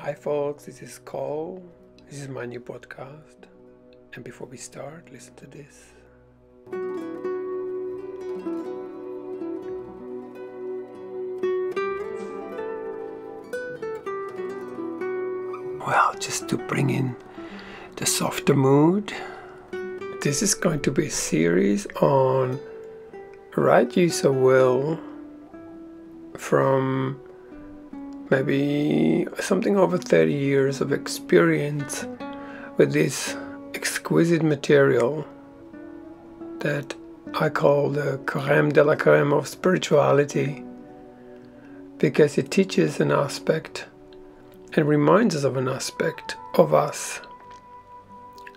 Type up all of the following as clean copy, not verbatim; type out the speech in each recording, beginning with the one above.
Hi folks, this is Cole. This is my new podcast. And before we start, listen to this. Well, just to bring in the softer mood, this is going to be a series on right use of will from maybe something over 30 years of experience with this exquisite material that I call the crème de la crème of spirituality, because it teaches an aspect and reminds us of an aspect of us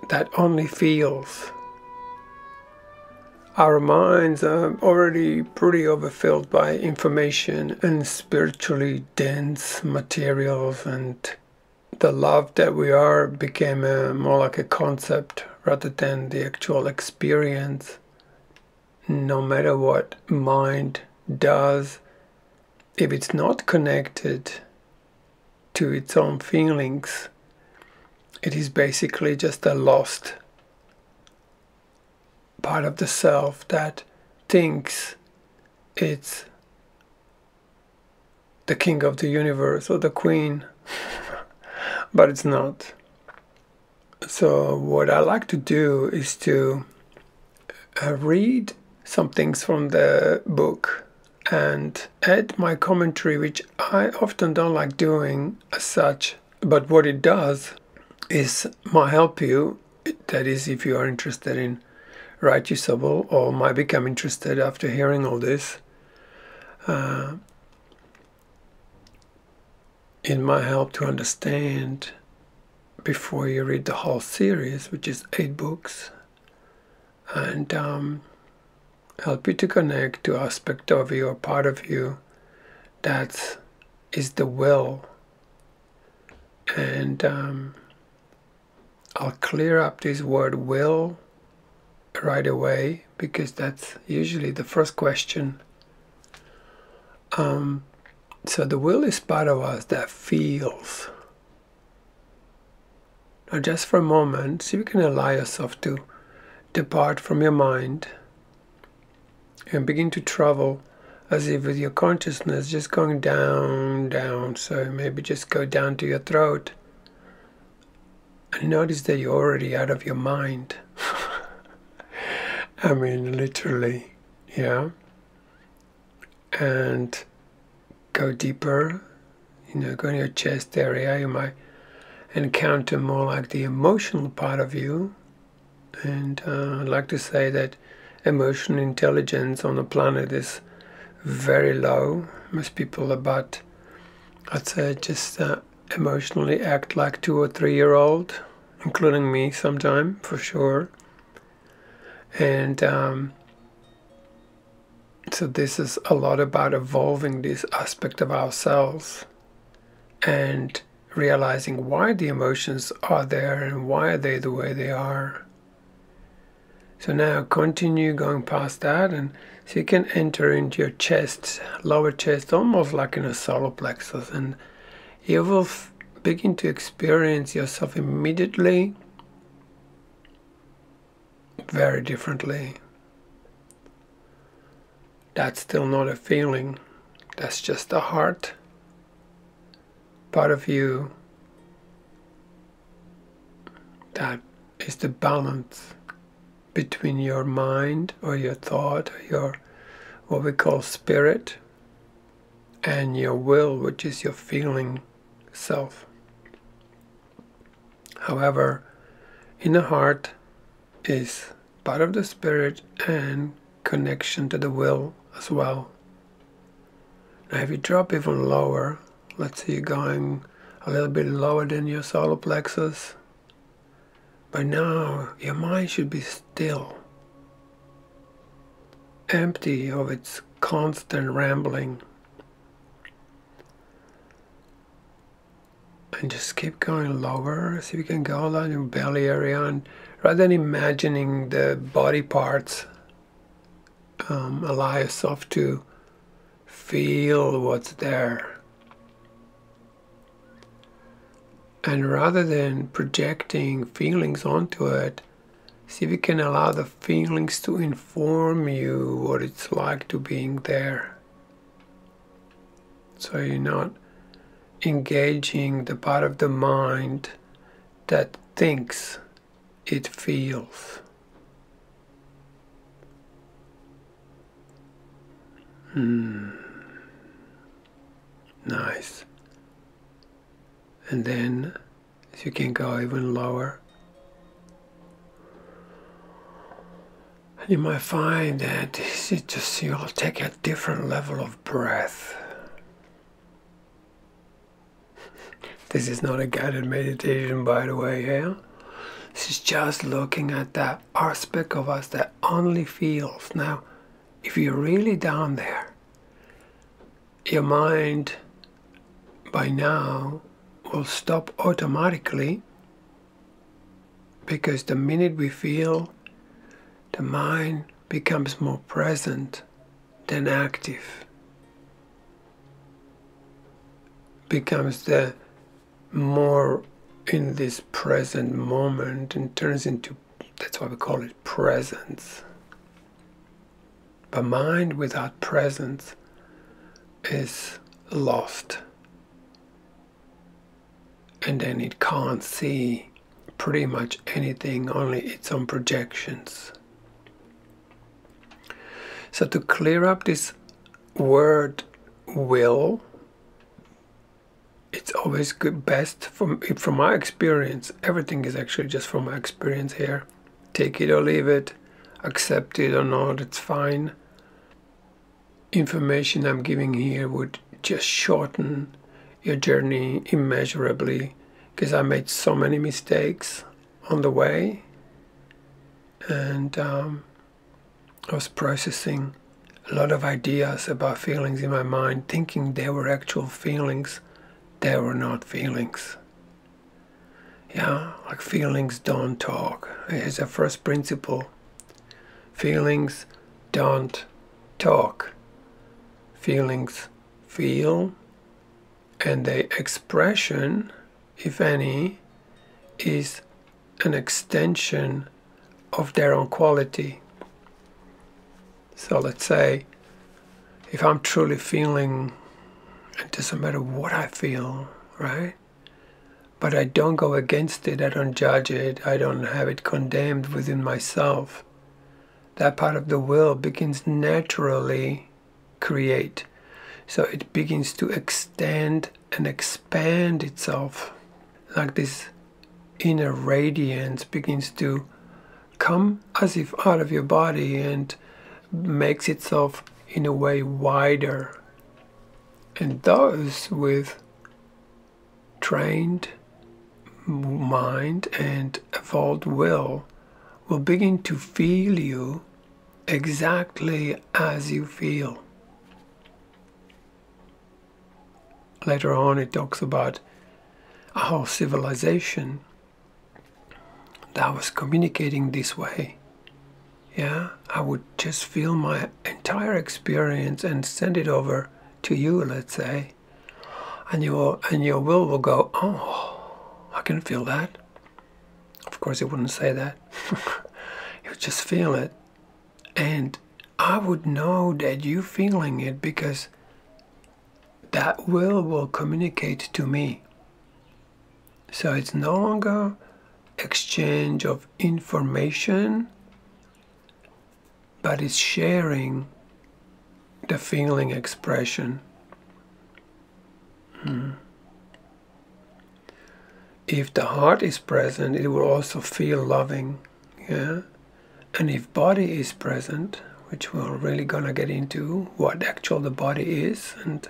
that only feels. Our minds are already pretty overfilled by information and spiritually dense materials, and the love that we are became more like a concept rather than the actual experience. No matter what mind does, if it's not connected to its own feelings, it is basically just a lost part of the self that thinks it's the king of the universe or the queen, but it's not. So what I like to do is to read some things from the book and add my commentary, which I often don't like doing as such, but what it does is might help you. That is, if you are interested in right use of will, or might become interested after hearing all this, it might help to understand before you read the whole series, which is 8 books, and help you to connect to aspect of you or part of you that is the will. And I'll clear up this word will right away, because that's usually the first question. So the will is part of us that feels. Now just for a moment, see if you can allow yourself to depart from your mind and begin to travel as if with your consciousness just going down. So maybe just go down to your throat and notice that you're already out of your mind. I mean, literally, yeah. And go deeper, go in your chest area. You might encounter more like the emotional part of you. And I'd like to say that emotional intelligence on the planet is very low. Most people about, I'd say, just emotionally act like 2 or 3 year old, including me sometime, for sure. And so this is a lot about evolving this aspect of ourselves and realizing why the emotions are there and why are they the way they are. So now continue going past that, and so you can enter into your chest, lower chest, almost like in a solar plexus, and you will begin to experience yourself immediately very differently. That's still not a feeling, that's just a heart part of you that is the balance between your mind or your thought or your what we call spirit and your will, which is your feeling self. However, in the heart is part of the spirit and connection to the will as well. Now if you drop even lower, let's say you're going a little bit lower than your solar plexus, but now your mind should be still, empty of its constant rambling. And just keep going lower, see if you can go down your belly area, and rather than imagining the body parts, allow yourself to feel what's there. And rather than projecting feelings onto it, see if you can allow the feelings to inform you what it's like to being there. So you're not engaging the part of the mind that thinks it feels. Nice. And then, as you can go even lower, you might find that you'll take a different level of breath. This is not a guided meditation, by the way, yeah? This is just looking at that aspect of us that only feels. Now, if you're really down there, your mind by now will stop automatically, because the minute we feel, the mind becomes more present than active. Becomes the more in this present moment and turns into, that's why we call it presence. But mind without presence is lost. And then it can't see pretty much anything, only its own projections. So to clear up this word will, it's always good, best from my experience. Everything is actually just from my experience here. Take it or leave it, accept it or not, it's fine. Information I'm giving here would just shorten your journey immeasurably, because I made so many mistakes on the way, and I was processing a lot of ideas about feelings in my mind, thinking they were actual feelings. They were not feelings. Yeah, like feelings don't talk. Here's a first principle. Feelings don't talk. Feelings feel, and the expression, if any, is an extension of their own quality. So let's say, if I'm truly feeling, it doesn't matter what I feel, right? But I don't go against it, I don't judge it, I don't have it condemned within myself. That part of the will begins naturally create. So it begins to extend and expand itself. Like this inner radiance begins to come as if out of your body and makes itself in a way wider. And those with trained mind and evolved will begin to feel you exactly as you feel. Later on it talks about a whole civilization that was communicating this way. Yeah, I would just feel my entire experience and send it over to you, let's say, and your will go, oh, I can feel that. Of course, it wouldn't say that. You would just feel it, and I would know that you're feeling it, because that will communicate to me. So it's no longer exchange of information, but it's sharing the feeling expression. If the heart is present, it will also feel loving, yeah. And if body is present, which we're really gonna get into what actual the body is, and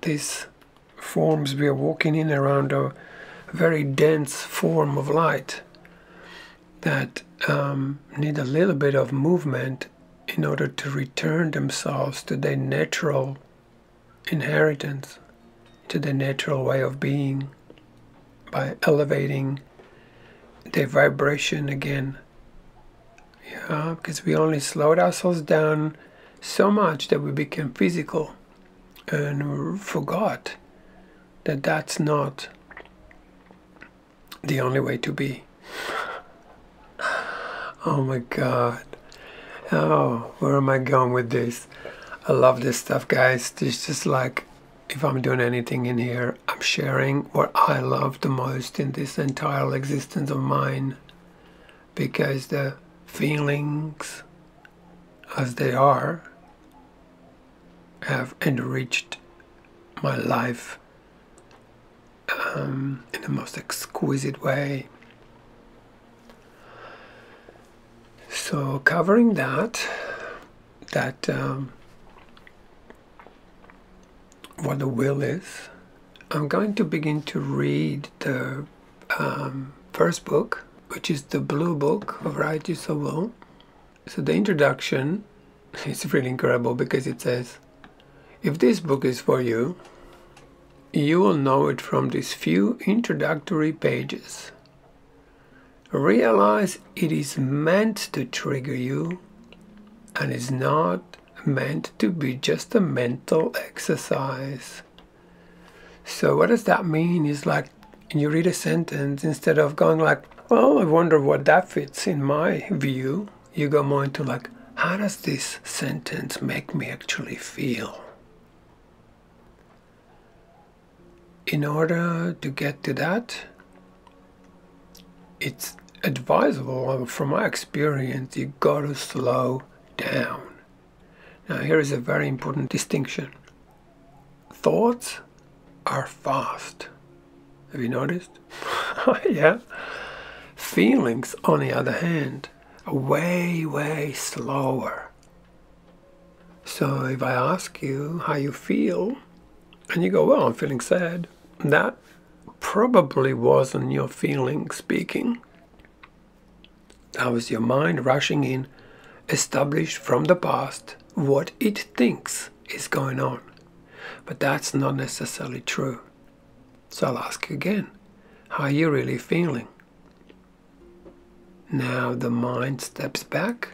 these forms we are walking in around a very dense form of light that need a little bit of movement in order to return themselves to their natural inheritance, to their natural way of being, by elevating their vibration again. Yeah, because we only slowed ourselves down so much that we became physical and forgot that that's not the only way to be. Oh my God. Oh, where am I going with this? I love this stuff, guys. It's just like, if I'm doing anything in here, I'm sharing what I love the most in this entire existence of mine. Because the feelings, as they are, have enriched my life in the most exquisite way. So covering that what the will is, I'm going to begin to read the first book, which is the Blue Book of Varieties of Will. So the introduction is really incredible because it says, if this book is for you, you will know it from these few introductory pages. Realize it is meant to trigger you and is not meant to be just a mental exercise. So what does that mean? Is like you read a sentence, instead of going like, well, I wonder what that fits in my view, you go more into like, how does this sentence make me actually feel? In order to get to that, it's advisable, from my experience, you got to slow down. Now here is a very important distinction. Thoughts are fast. Have you noticed? Yeah. Feelings, on the other hand, are way, way slower. So if I ask you how you feel, and you go, well, I'm feeling sad, that probably wasn't your feeling speaking. That was your mind rushing in, established from the past what it thinks is going on. But that's not necessarily true. So I'll ask you again, how are you really feeling? Now the mind steps back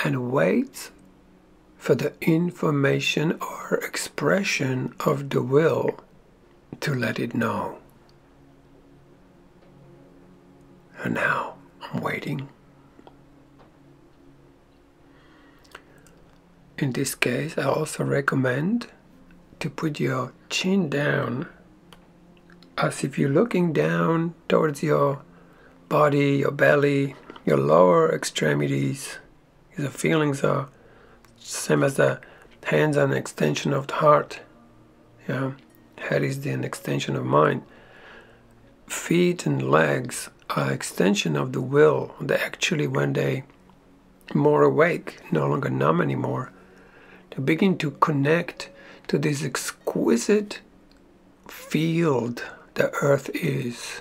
and waits for the information or expression of the will to let it know. And now I'm waiting. In this case, I also recommend to put your chin down as if you're looking down towards your body, your belly, your lower extremities. The feelings are same as the hands are an extension of the heart. Yeah, head is an extension of mind. Feet and legs are extension of the will. They actually, when they more awake, no longer numb anymore, they begin to connect to this exquisite field the earth is.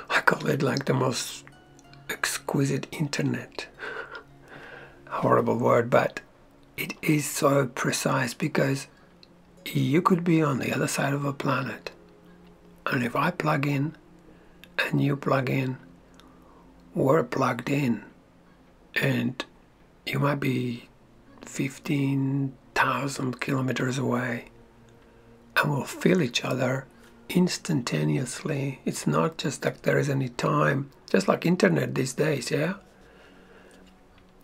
I call it like the most exquisite internet. Horrible word, but it is so precise, because you could be on the other side of a planet, and if I plug in and you plug in, we're plugged in, and you might be 15,000 kilometers away, and we'll feel each other instantaneously. It's not just like there is any time, just like internet these days. Yeah,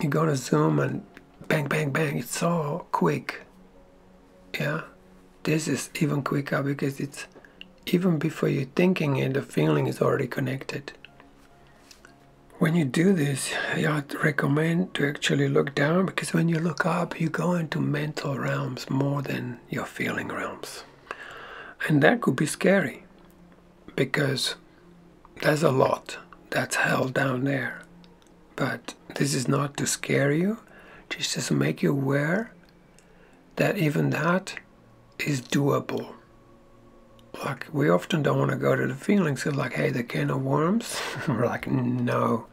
you go to Zoom and bang bang bang, it's so quick. Yeah, this is even quicker because it's even before you're thinking it, the feeling is already connected. When you do this, I'd recommend to actually look down, because when you look up, you go into mental realms more than your feeling realms. And that could be scary, because there's a lot that's held down there. But this is not to scare you, just to make you aware that even that is doable. Like, we often don't want to go to the feelings of like, hey, the can of worms. We're like, no.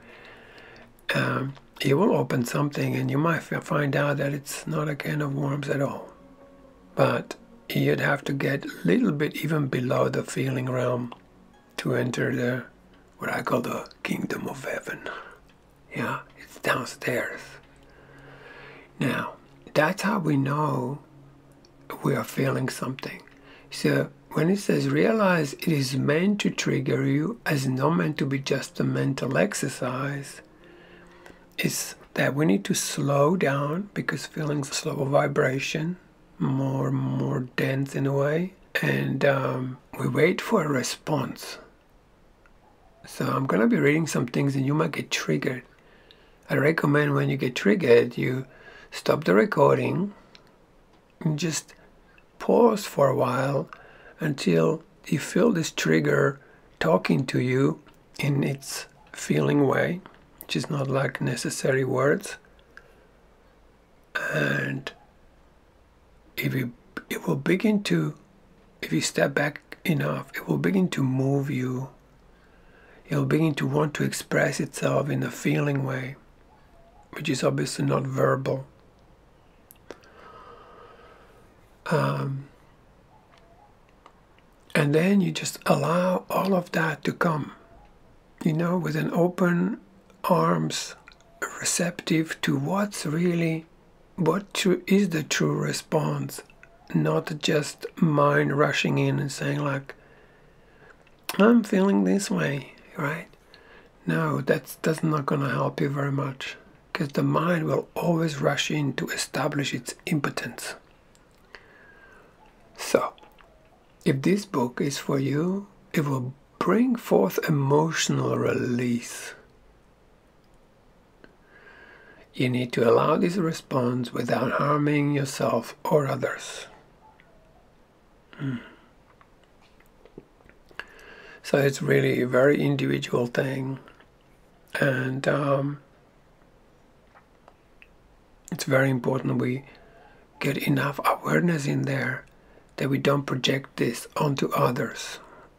You will open something and you might find out that it's not a can of worms at all. But you'd have to get a little bit even below the feeling realm to enter the, what I call the kingdom of heaven. Yeah, it's downstairs. Now, that's how we know we are feeling something. So when it says realize it is meant to trigger you as not meant to be just a mental exercise, is that we need to slow down because feelings are slower vibration, more dense in a way, and we wait for a response. So I'm going to be reading some things and you might get triggered. I recommend when you get triggered, you stop the recording and just pause for a while until you feel this trigger talking to you in its feeling way, which is not like necessary words. And if you step back enough, it will begin to move you. It will begin to want to express itself in a feeling way, which is obviously not verbal. And then you just allow all of that to come, with an open arms, receptive to what is the true response, not just mind rushing in and saying like, I'm feeling this way, right? No, that's not going to help you very much, because the mind will always rush in to establish its impotence. So, if this book is for you, it will bring forth emotional release. You need to allow this response without harming yourself or others. So it's really a very individual thing, and it's very important we get enough awareness in there that we don't project this onto others.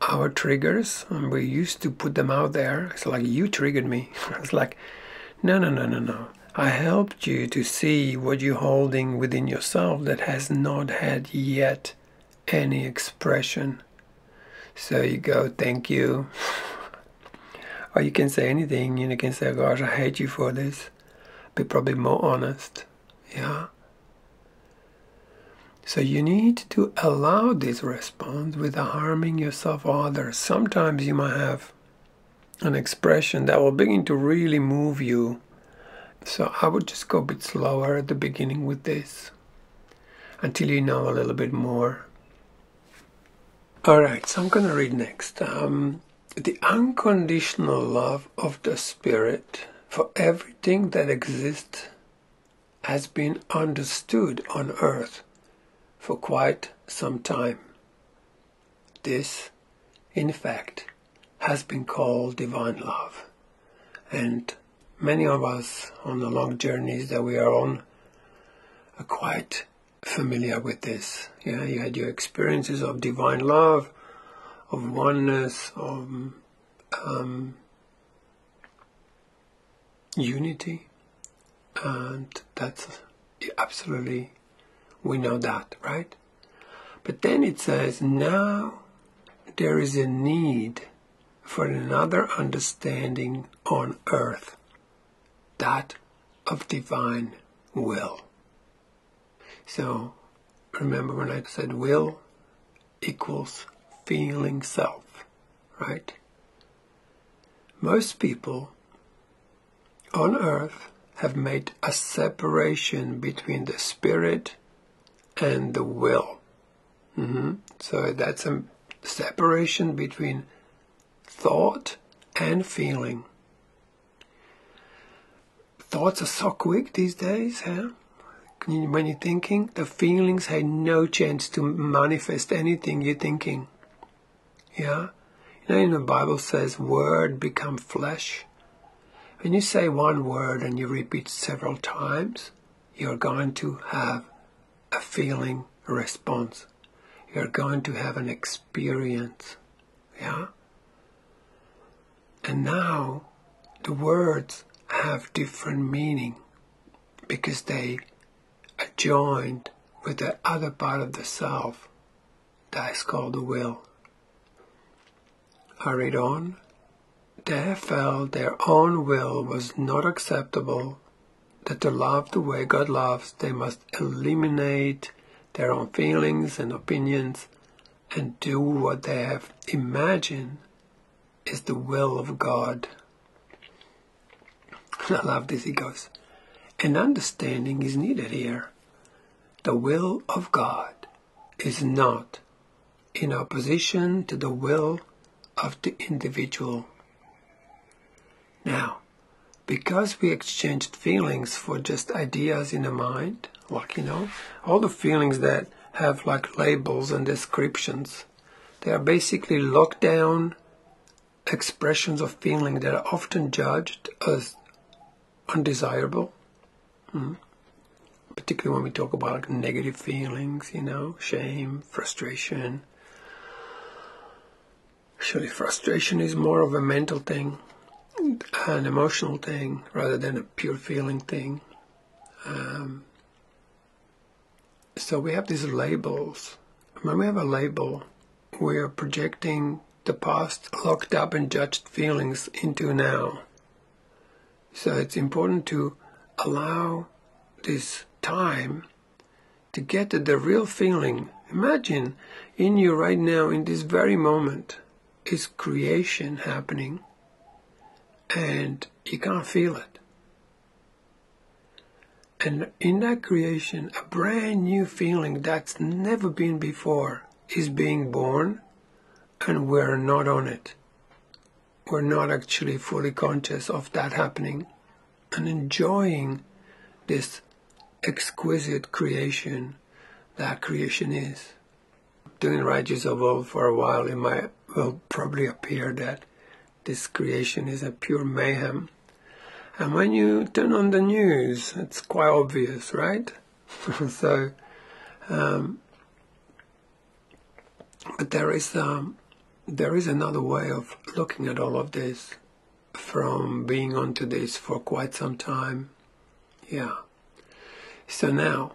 Our triggers, and we used to put them out there. It's like, you triggered me. It's like, no. I helped you to see what you're holding within yourself that has not had yet any expression. So you go, thank you. Or you can say anything. You can say, gosh, I hate you for this. Be probably more honest. Yeah. So you need to allow this response without harming yourself or others. Sometimes you might have an expression that will begin to really move you. So I would just go a bit slower at the beginning with this until you know a little bit more. Alright, so I'm going to read next. The unconditional love of the Spirit for everything that exists has been understood on earth for quite some time. This, in fact, has been called divine love. And many of us on the long journeys that we are on are quite familiar with this. Yeah, you had your experiences of divine love, of oneness, of unity, and that's absolutely, we know that, right? But then it says, now there is a need for another understanding on earth, that of divine will. So remember when I said will equals feeling self, right? Most people on earth have made a separation between the spirit and the will. So that's a separation between thought and feeling. Thoughts are so quick these days, huh? When you're thinking, the feelings had no chance to manifest anything you're thinking. Yeah? The Bible says, word become flesh. When you say one word and you repeat several times, you're going to have a feeling response. You're going to have an experience. Yeah? And now, the words have different meaning because they are joined with the other part of the self that is called the will. I read on. They felt their own will was not acceptable, that to love the way God loves, they must eliminate their own feelings and opinions and do what they have imagined is the will of God. I love this, he goes. And understanding is needed here. The will of God is not in opposition to the will of the individual. Now, because we exchanged feelings for just ideas in the mind, like, all the feelings that have like labels and descriptions, they are basically locked down expressions of feeling that are often judged as undesirable. Particularly when we talk about like negative feelings, shame, frustration. Actually, frustration is more of a mental thing, an emotional thing, rather than a pure feeling thing. So we have these labels. When we have a label, we are projecting the past locked up and judged feelings into now. So it's important to allow this time to get to the real feeling. Imagine in you right now, in this very moment, is creation happening and you can't feel it. And in that creation, a brand new feeling that's never been before is being born, and we're not on it. We're not actually fully conscious of that happening and enjoying this exquisite creation that creation is. Doing Righteous Evolve for a while, it will probably appear that this creation is a pure mayhem. And when you turn on the news, it's quite obvious, right? So, but there is another way of looking at all of this from being onto this for quite some time. Yeah. So now,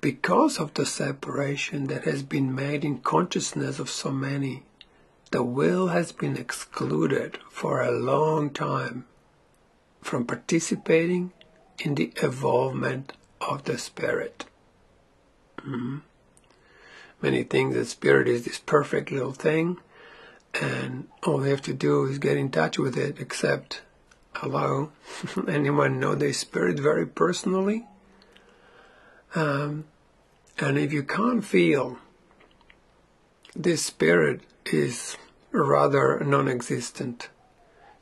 because of the separation that has been made in consciousness of so many, the will has been excluded for a long time from participating in the evolvement of the spirit. Many think that spirit is this perfect little thing, and all they have to do is get in touch with it, except, hello, anyone know their spirit very personally? And if you can't feel, this spirit is rather non-existent.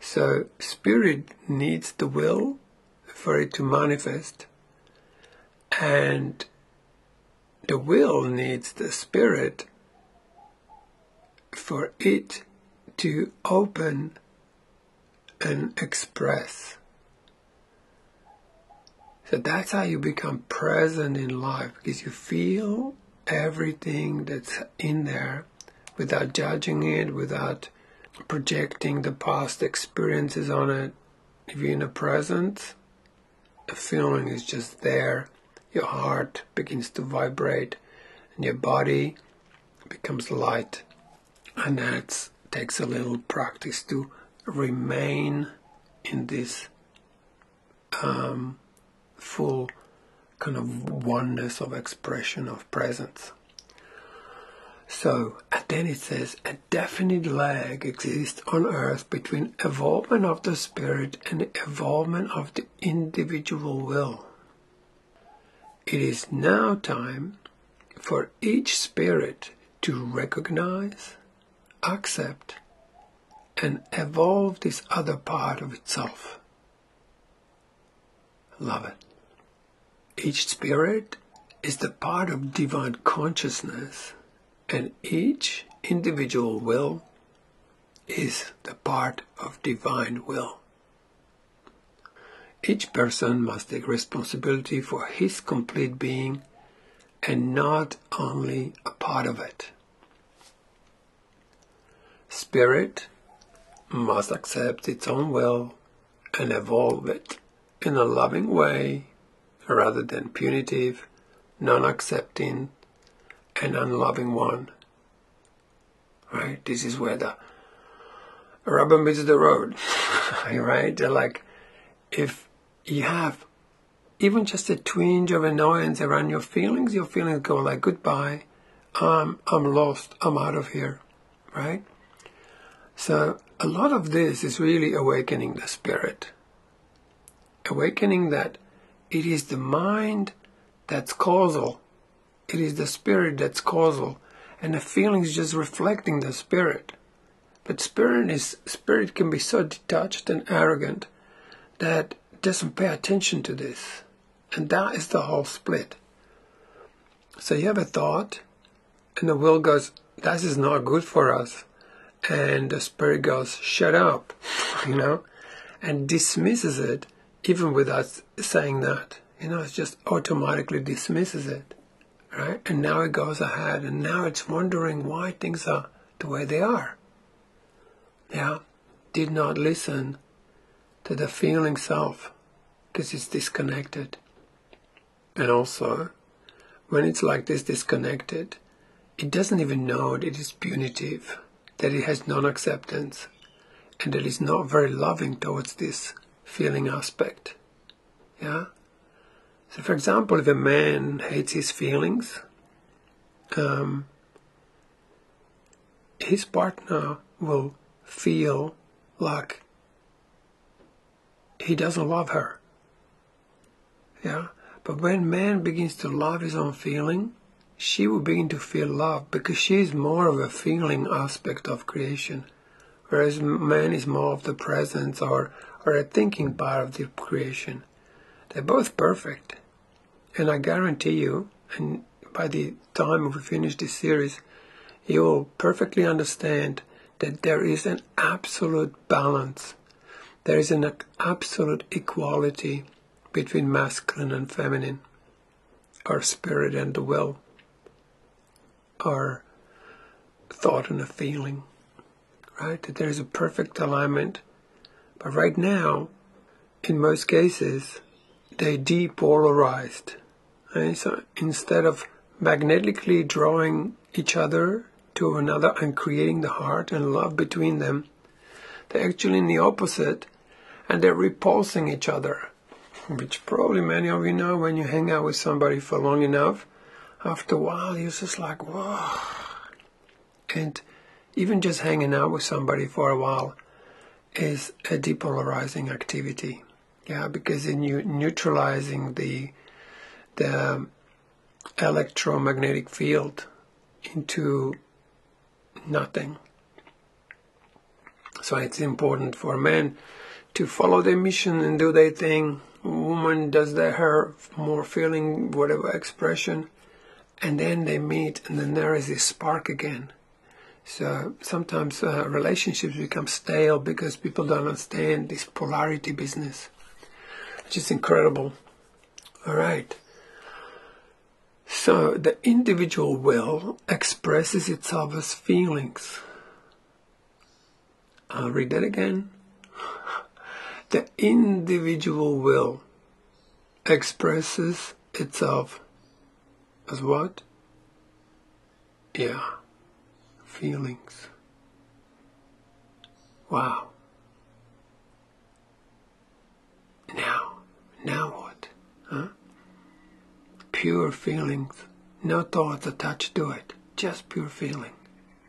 So spirit needs the will for it to manifest, and the will needs the spirit for it to open and express. So that's how you become present in life, because you feel everything that's in there without judging it, without projecting the past experiences on it. If you're in the present, the feeling is just there. Your heart begins to vibrate and your body becomes light. And that takes a little practice to remain in this full kind of oneness of expression of presence. So, and then it says, a definite lag exists on earth between evolvement of the spirit and the evolvement of the individual will. It is now time for each spirit to recognize, accept, and evolve this other part of itself. Love it. Each spirit is the part of divine consciousness, and each individual will is the part of divine will. Each person must take responsibility for his complete being and not only a part of it. Spirit must accept its own will and evolve it in a loving way rather than punitive, non-accepting, and unloving one. Right? This is where the rubber meets the road. Right? Like, if you have even just a twinge of annoyance around your feelings go like, goodbye, I'm lost, I'm out of here, right? So a lot of this is really awakening the spirit. Awakening that it is the mind that's causal. It is the spirit that's causal. And the feelings just reflecting the spirit. But spirit can be so detached and arrogant that it doesn't pay attention to this. And that is the whole split. So you have a thought, and the will goes, this is not good for us. And the spirit goes, shut up, and dismisses it, even without saying that. It just automatically dismisses it, right? And now it goes ahead, and now it's wondering why things are the way they are. Yeah, did not listen to the feeling self, because it's disconnected. And also, when it's like this disconnected, it doesn't even know that it is punitive, that it has non-acceptance, and that it's not very loving towards this feeling aspect. Yeah? So for example, if a man hates his feelings, his partner will feel like he doesn't love her. Yeah? But when man begins to love his own feeling, she will begin to feel love, because she is more of a feeling aspect of creation, whereas man is more of the presence or a thinking part of the creation. They're both perfect. And I guarantee you, and by the time we finish this series, you will perfectly understand that there is an absolute balance. There is an absolute equality between masculine and feminine, our spirit and the will, our thought and a feeling, right? That there is a perfect alignment. But right now, in most cases, they depolarized. Right? So instead of magnetically drawing each other to another and creating the heart and love between them, they're actually in the opposite, and they're repulsing each other, which probably many of you know when you hang out with somebody for long enough. After a while, you're just like, whoa. And even just hanging out with somebody for a while is a depolarizing activity. Yeah, because then you're neutralizing the electromagnetic field into nothing. So it's important for men to follow their mission and do their thing. Woman does her more feeling, whatever expression, and then they meet, and then there is this spark again. So sometimes relationships become stale because people don't understand this polarity business, which is incredible. All right. So the individual will expresses itself as feelings. I'll read that again. The individual will expresses itself as what? Yeah, feelings. Wow. Now what? Huh? Pure feelings, no thoughts attached to it, just pure feeling.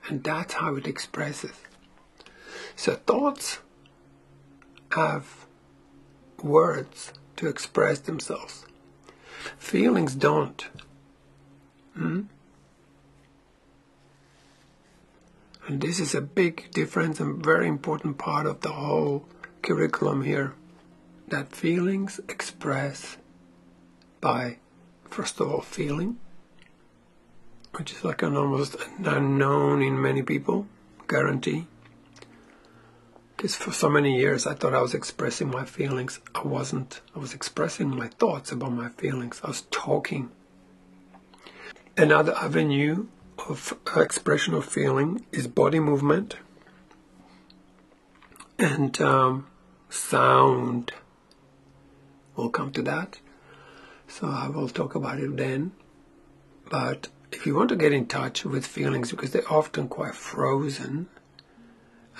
And that's how it expresses. So thoughts have words to express themselves. Feelings don't. And this is a big difference and very important part of the whole curriculum here. That feelings express by, first of all, feeling, which is like an almost unknown in many people, guarantee. Because for so many years I thought I was expressing my feelings. I wasn't. I was expressing my thoughts about my feelings. I was talking. Another avenue of expression of feeling is body movement and sound. We'll come to that. So I will talk about it then. But if you want to get in touch with feelings, because they're often quite frozen,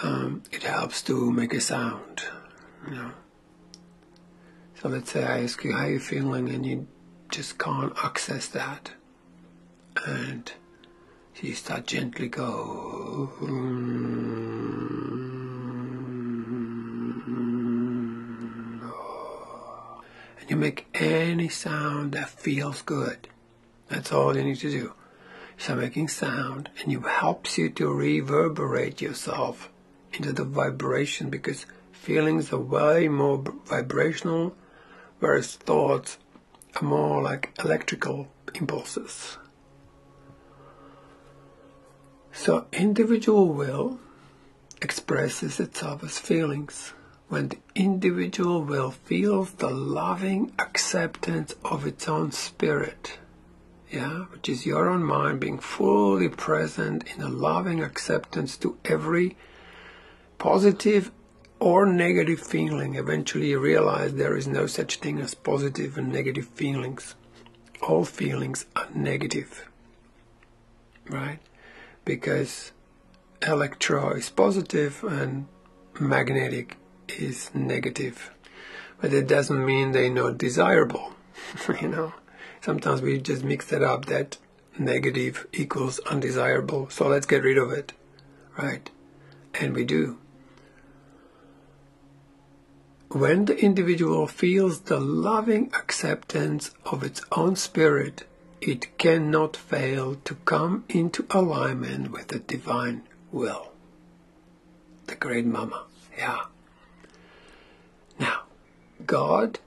it helps to make a sound. So let's say I ask you how you're feeling and you just can't access that. And so you start gently go, and you make any sound that feels good. That's all you need to do. So making sound, and it helps you to reverberate yourself into the vibration, because feelings are way more vibrational, whereas thoughts are more like electrical impulses. So individual will expresses itself as feelings. When the individual will feels the loving acceptance of its own spirit, which is your own mind being fully present in a loving acceptance to every positive or negative feeling. Eventually you realize there is no such thing as positive and negative feelings. All feelings are negative, right? Because electro is positive and magnetic is negative. But it doesn't mean they're not desirable, Sometimes we just mix that up, that negative equals undesirable, so let's get rid of it, right? And we do. When the individual feels the loving acceptance of its own spirit, it cannot fail to come into alignment with the divine will. The great mama, Now, God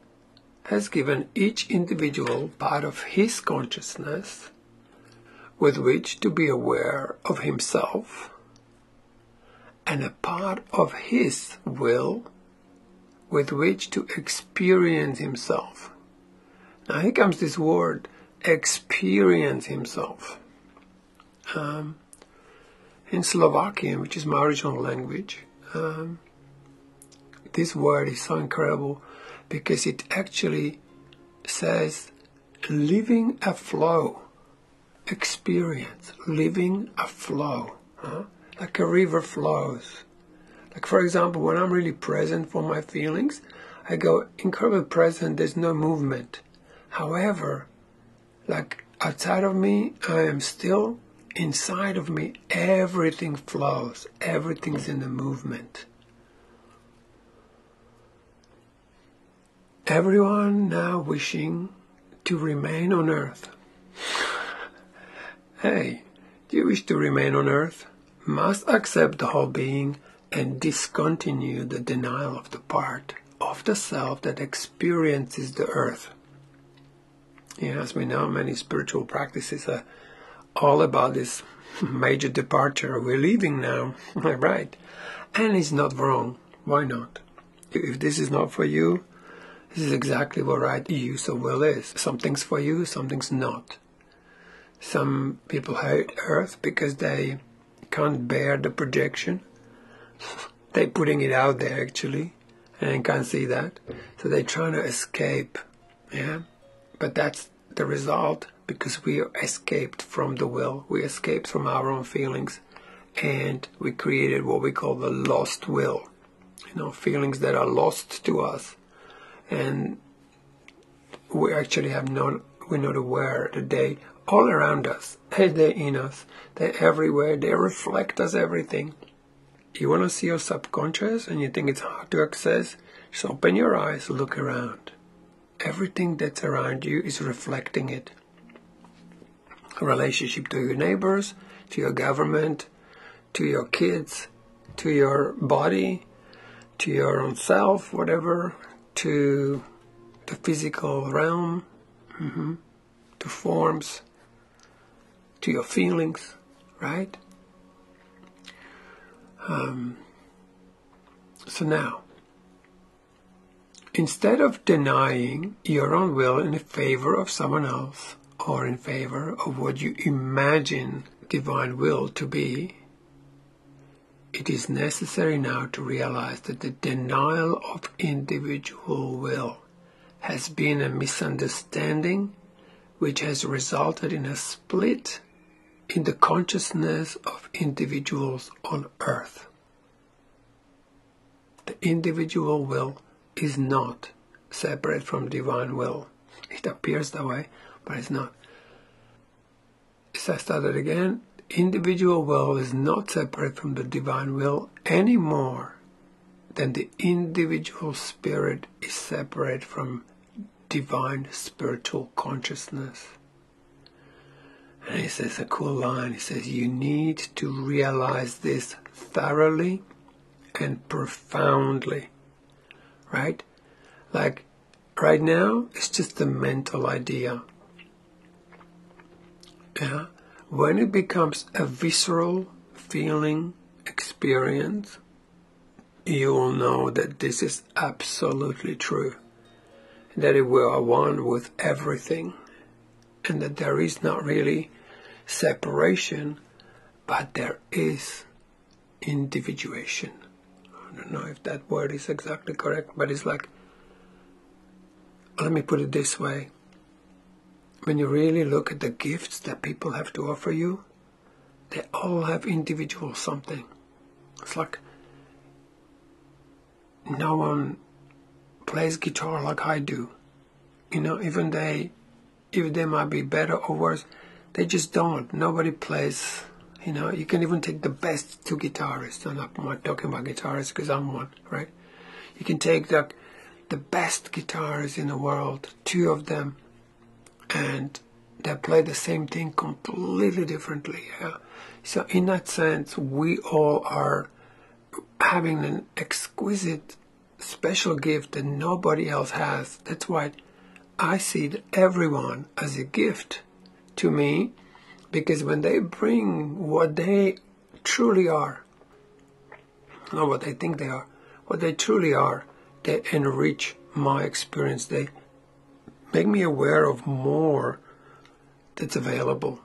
has given each individual part of his consciousness with which to be aware of himself, and a part of his will with which to experience himself. Now here comes this word, experience himself. In Slovakian, which is my original language, this word is so incredible because it actually says living a flow, experience, living a flow, like a river flows. Like for example, when I'm really present for my feelings, I go incredibly present, there's no movement. However, like outside of me, I am still. Inside of me, everything flows, everything's in the movement. Everyone now wishing to remain on earth. Hey, do you wish to remain on earth? Must accept the whole being and discontinue the denial of the part of the self that experiences the earth. As we know, many spiritual practices are all about this major departure. We're leaving now, right? And it's not wrong. Why not? If this is not for you, this is exactly what right use of will is. Something's for you, something's not. Some people hate Earth because they can't bear the projection. They're putting it out there actually, and can't see that. So they're trying to escape, But that's the result, because we escaped from the will. We escaped from our own feelings, and we created what we call the lost will. Feelings that are lost to us, and we actually we're not aware that they all around us, they're in us, they're everywhere, they reflect us everything. You want to see your subconscious and you think it's hard to access? Just open your eyes, look around. Everything that's around you is reflecting it. A relationship to your neighbors, to your government, to your kids, to your body, to your own self, whatever, to the physical realm, to forms, to your feelings, right? So now, instead of denying your own will in favor of someone else, or in favor of what you imagine divine will to be, it is necessary now to realize that the denial of individual will has been a misunderstanding which has resulted in a split in the consciousness of individuals on earth. The individual will is not separate from divine will. It appears that way, but it's not. So I started again. Individual will is not separate from the divine will any more than the individual spirit is separate from divine spiritual consciousness. And he says a cool line. He says, you need to realize this thoroughly and profoundly. Right? Like, right now, it's just a mental idea. Yeah? When it becomes a visceral feeling experience, you will know that this is absolutely true. That we are one with everything. And that there is not really separation, but there is individuation. I don't know if that word is exactly correct, but it's like, let me put it this way. When you really look at the gifts that people have to offer you, they all have individual something. It's like no one plays guitar like I do. You know, even if they might be better or worse, they just don't. Nobody plays, you know. You can even take the best two guitarists. I'm not talking about guitarists because I'm one, right? You can take the best guitarists in the world, two of them, and they play the same thing completely differently. Yeah? So in that sense, we all are having an exquisite, special gift that nobody else has. That's why I see everyone as a gift to me, because when they bring what they truly are, not what they think they are, what they truly are, they enrich my experience. They make me aware of more that's available.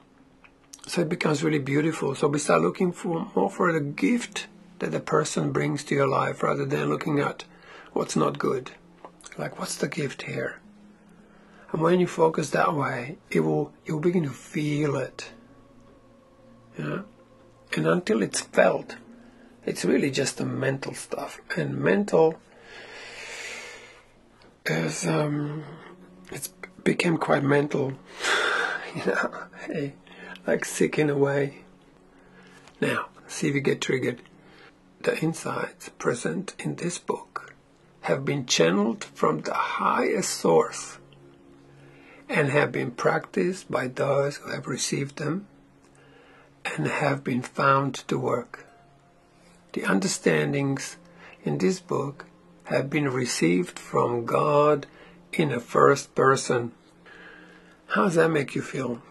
So it becomes really beautiful. So we start looking more for the gift that the person brings to your life rather than looking at what's not good. Like, what's the gift here? And when you focus that way, you'll begin to feel it. Yeah? And until it's felt, it's really just the mental stuff. And mental is it's became quite mental, you know, like sick in a way. Now, see if you get triggered. The insights present in this book have been channeled from the highest source and have been practiced by those who have received them and have been found to work. The understandings in this book have been received from God in a first person. How does that make you feel?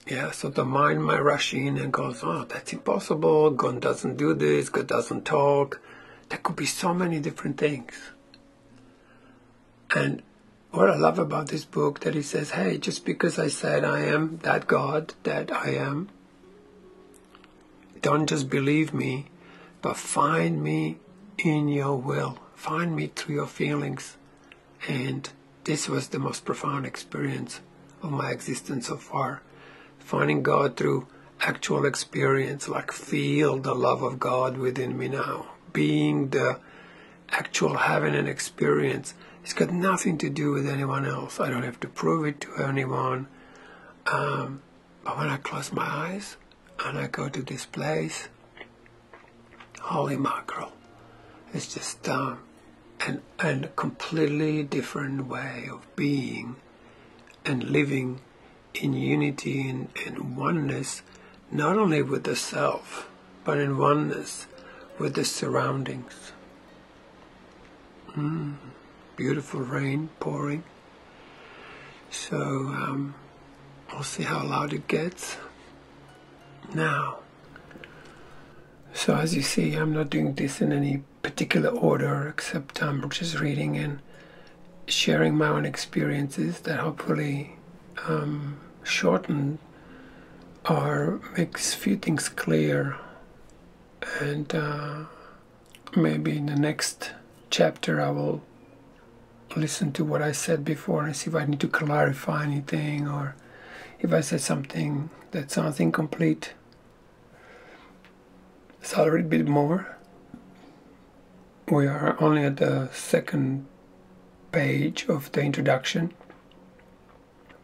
Yeah, so the mind might rush in and goes, oh, that's impossible, God doesn't do this, God doesn't talk. There could be so many different things. And what I love about this book, that he says, hey, just because I said I am that God that I am, don't just believe me, but find me in your will. Find me through your feelings. And this was the most profound experience of my existence so far. Finding God through actual experience, like feel the love of God within me now. Being the actual having an experience. It's got nothing to do with anyone else. I don't have to prove it to anyone. But when I close my eyes and I go to this place, holy mackerel, it's just and a completely different way of being and living in unity and oneness, not only with the self, but in oneness with the surroundings. Beautiful rain pouring. So we'll see how loud it gets. Now, so as you see, I'm not doing this in any particular order, except I'm just reading and sharing my own experiences that hopefully shorten or makes a few things clear. And maybe in the next chapter I will listen to what I said before and see if I need to clarify anything, or if I said something that sounds incomplete. So I'll read a bit more. we are only at the second page of the introduction.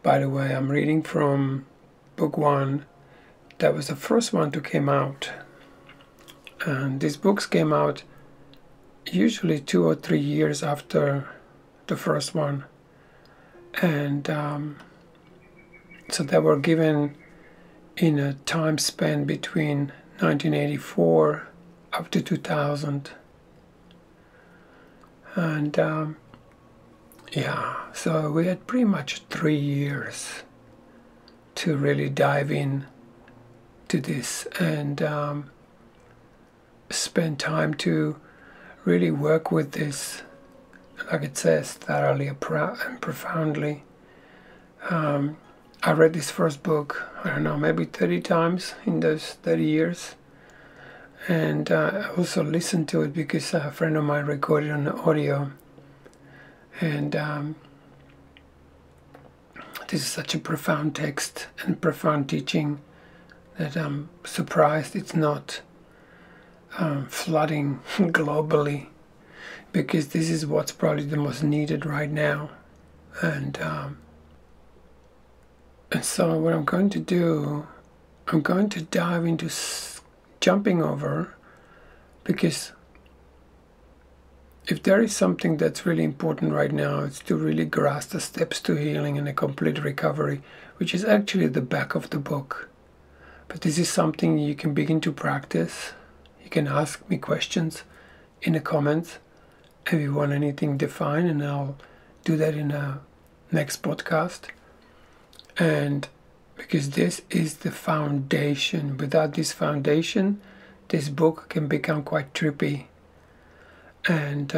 By the way, I'm reading from book 1. That was the first one to come out. And these books came out usually 2 or 3 years after the first one. And so they were given in a time span between 1984 up to 2000. And yeah, so we had pretty much 3 years to really dive in to this and spend time to really work with this, like it says, thoroughly and profoundly. I read this first book, I don't know, maybe 30 times in those 30 years. And I also listened to it because a friend of mine recorded on the audio. And this is such a profound text and profound teaching that I'm surprised it's not flooding globally, because this is what's probably the most needed right now. And so what I'm going to do, I'm going to dive into jumping over, because if there is something that's really important right now, it's to really grasp the steps to healing and a complete recovery, which is actually the back of the book. But this is something you can begin to practice. You can ask me questions in the comments if you want anything defined, and I'll do that in a next podcast. And because this is the foundation. Without this foundation, this book can become quite trippy. And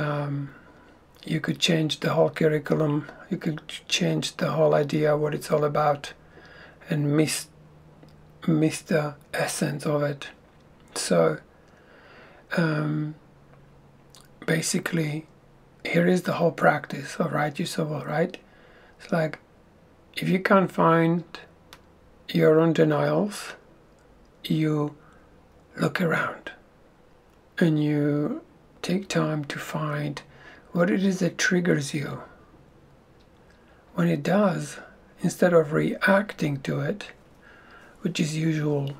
you could change the whole curriculum. You could change the whole idea what it's all about and miss the essence of it. So basically, here is the whole practice of Right Yourself Well, right? It's like, if you can't find your own denials, you look around and you take time to find what it is that triggers you. When it does, instead of reacting to it, which is usual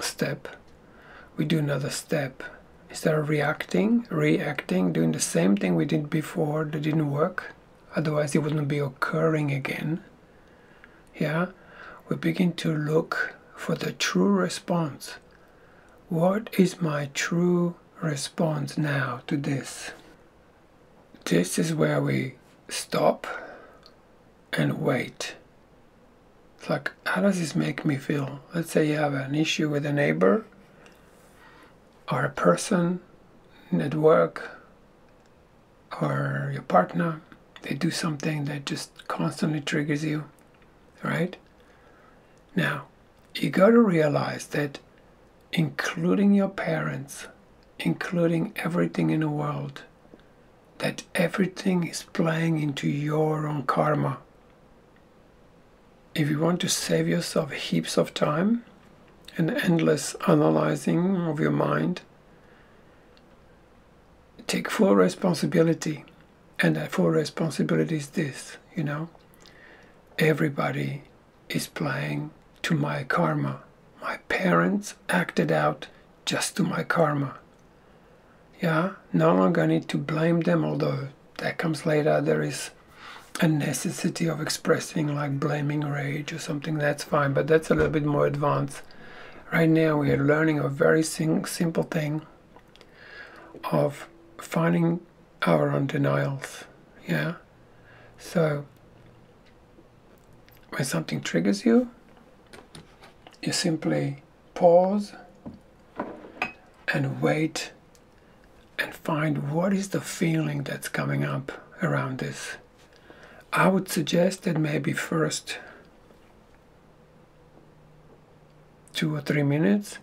step, we do another step. Instead of reacting, doing the same thing we did before that didn't work, otherwise it wouldn't be occurring again. Yeah, we begin to look for the true response. What is my true response now to this? This is where we stop and wait. It's like, how does this make me feel? Let's say you have an issue with a neighbor or a person at work or your partner. They do something that just constantly triggers you, right? Now, you got to realize that including your parents, including everything in the world, that everything is playing into your own karma. If you want to save yourself heaps of time and endless analyzing of your mind, take full responsibility. And that full responsibility is this, everybody is playing to my karma. My parents acted out just to my karma. Yeah, no longer I need to blame them, although that comes later. There is a necessity of expressing, like blaming rage or something. That's fine, but that's a little bit more advanced. Right now we are learning a very simple thing of finding our own denials. Yeah, so when something triggers you, you simply pause and wait and find what is the feeling that's coming up around this. I would suggest that maybe first 2 or 3 minutes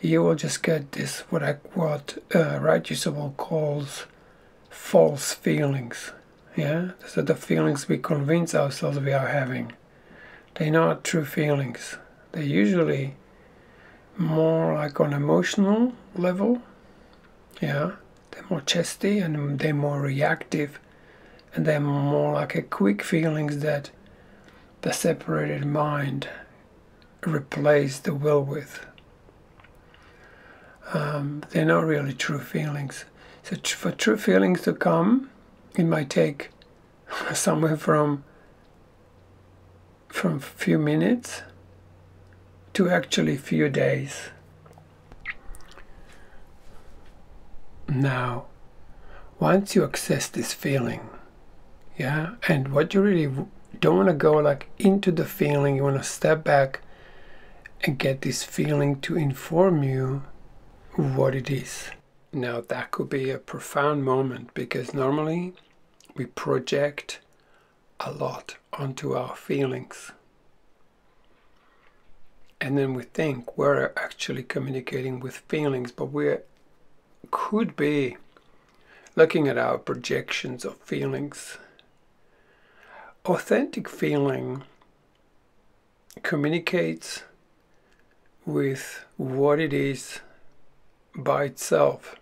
you will just get this, what Right Yourself Well calls false feelings. Yeah, these are the feelings we convince ourselves we are having. They're not true feelings. They're usually more like on emotional level. Yeah, they're more chesty and they're more reactive, and they're more like a quick feelings that the separated mind replace the will with. They're not really true feelings. So for true feelings to come, it might take somewhere from few minutes to actually few days. Now, once you access this feeling, yeah, and what you really don't want to go like into the feeling, you want to step back and get this feeling to inform you what it is. Now that could be a profound moment, because normally we project a lot onto our feelings, and then we think we're actually communicating with feelings, but we could be looking at our projections of feelings. Authentic feeling communicates with what it is by itself.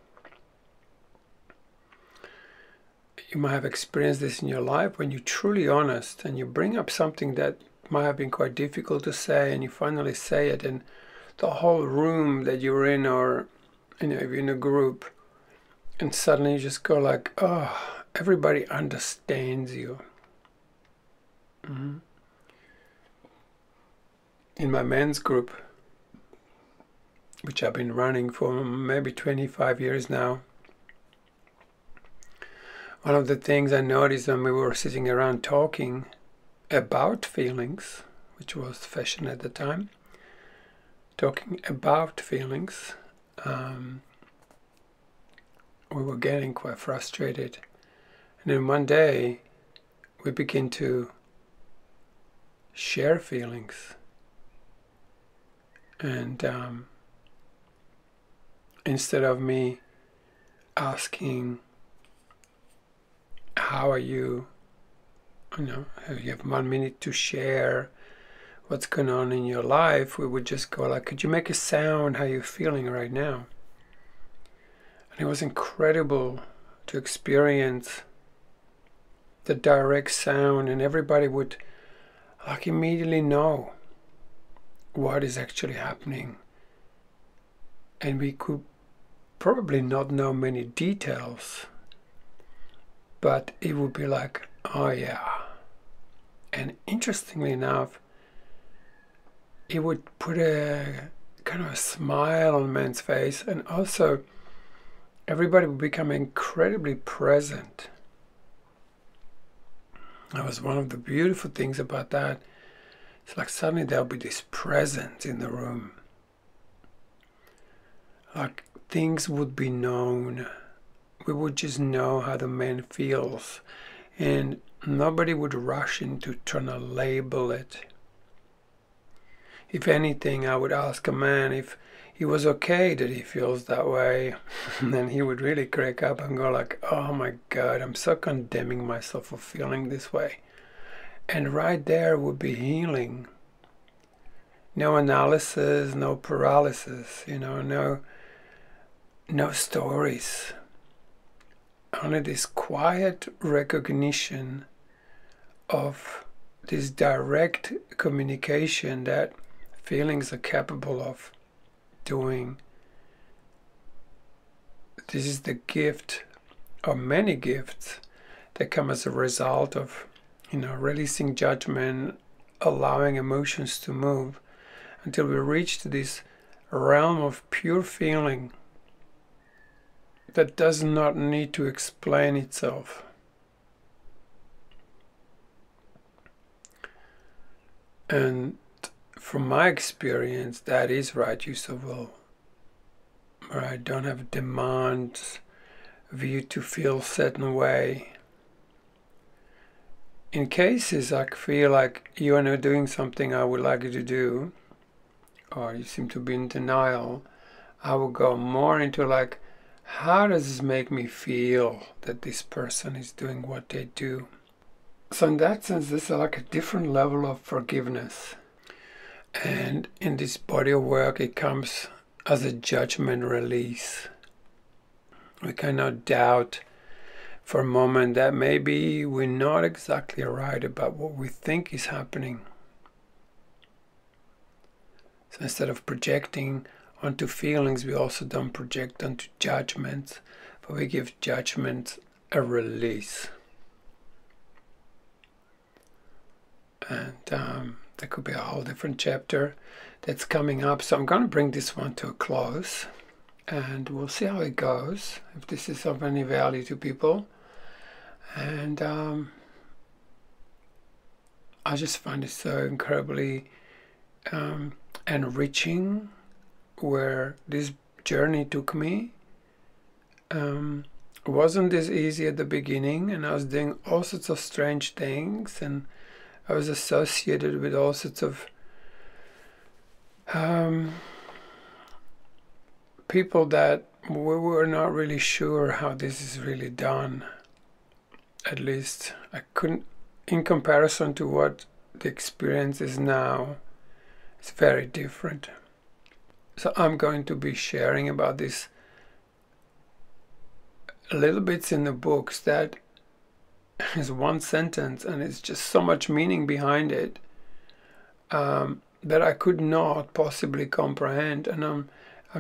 You might have experienced this in your life when you're truly honest and you bring up something that might have been quite difficult to say, and you finally say it, and the whole room that you're in, or if you're in a group, and suddenly you just go like, oh, everybody understands you. In my men's group, which I've been running for maybe 25 years now, one of the things I noticed when we were sitting around talking about feelings, which was fashion at the time, talking about feelings, we were getting quite frustrated. And then one day we began to share feelings. And instead of me asking, how are you? You have 1 minute to share what's going on in your life, we would just go like, could you make a sound how you're feeling right now? And it was incredible to experience the direct sound, and everybody would like immediately know what is actually happening. And we could probably not know many details, but it would be like, oh yeah. And interestingly enough, it would put a kind of a smile on man's face, and also everybody would become incredibly present. That was one of the beautiful things about that. It's like suddenly there'll be this presence in the room. Like things would be known. We would just know how the man feels, and nobody would rush into trying to label it. If anything, I would ask a man if he was okay that he feels that way, and then he would really crack up and go like, oh my God, I'm so condemning myself for feeling this way. And right there would be healing. No analysis, no paralysis, no stories. Only this quiet recognition of this direct communication that feelings are capable of doing. This is the gift of many gifts that come as a result of, releasing judgment, allowing emotions to move until we reach this realm of pure feeling that does not need to explain itself. And from my experience, that is right use of will, where I don't have demands of you to feel a certain way. In cases I feel like you are not doing something I would like you to do, or you seem to be in denial, I will go more into like, how does this make me feel that this person is doing what they do? So in that sense, this is like a different level of forgiveness. And in this body of work, it comes as a judgment release. We cannot doubt for a moment that maybe we're not exactly right about what we think is happening. So instead of projecting onto feelings, we also don't project onto judgments, but we give judgments a release. And there could be a whole different chapter that's coming up. So I'm going to bring this one to a close, and we'll see how it goes, if this is of any value to people. And I just find it so incredibly enriching where this journey took me. It wasn't this easy at the beginning, and I was doing all sorts of strange things, and I was associated with all sorts of people that we were not really sure how this is really done. At least I couldn't, in comparison to what the experience is now, it's very different. So I'm going to be sharing about this little bits in the books that is one sentence, and it's just so much meaning behind it that I could not possibly comprehend. And I'm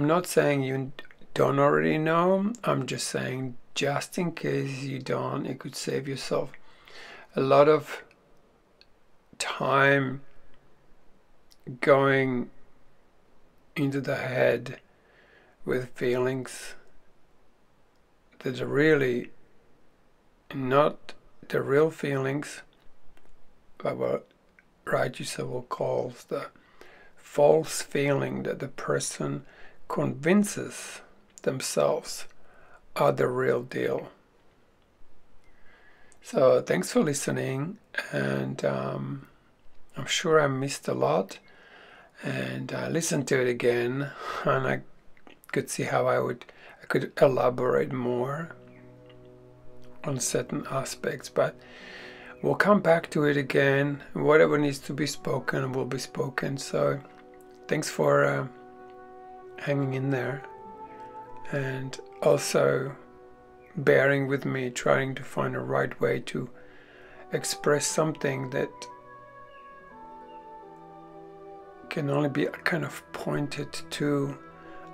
not saying you don't already know. I'm just saying, just in case you don't, it could save yourself a lot of time going into the head with feelings that are really not the real feelings, but what Raichi Sawol calls the false feeling that the person convinces themselves are the real deal. So thanks for listening, and I'm sure I missed a lot, and I listened to it again, and I could see how I could elaborate more on certain aspects, but we'll come back to it again. Whatever needs to be spoken will be spoken. So thanks for hanging in there, and also bearing with me trying to find a right way to express something that can only be kind of pointed to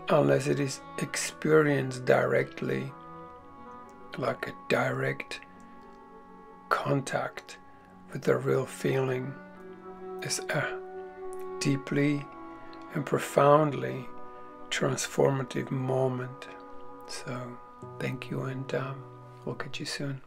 unless it is experienced directly, like a direct contact with the real feeling is a deeply and profoundly transformative moment. So thank you, and we'll catch you soon.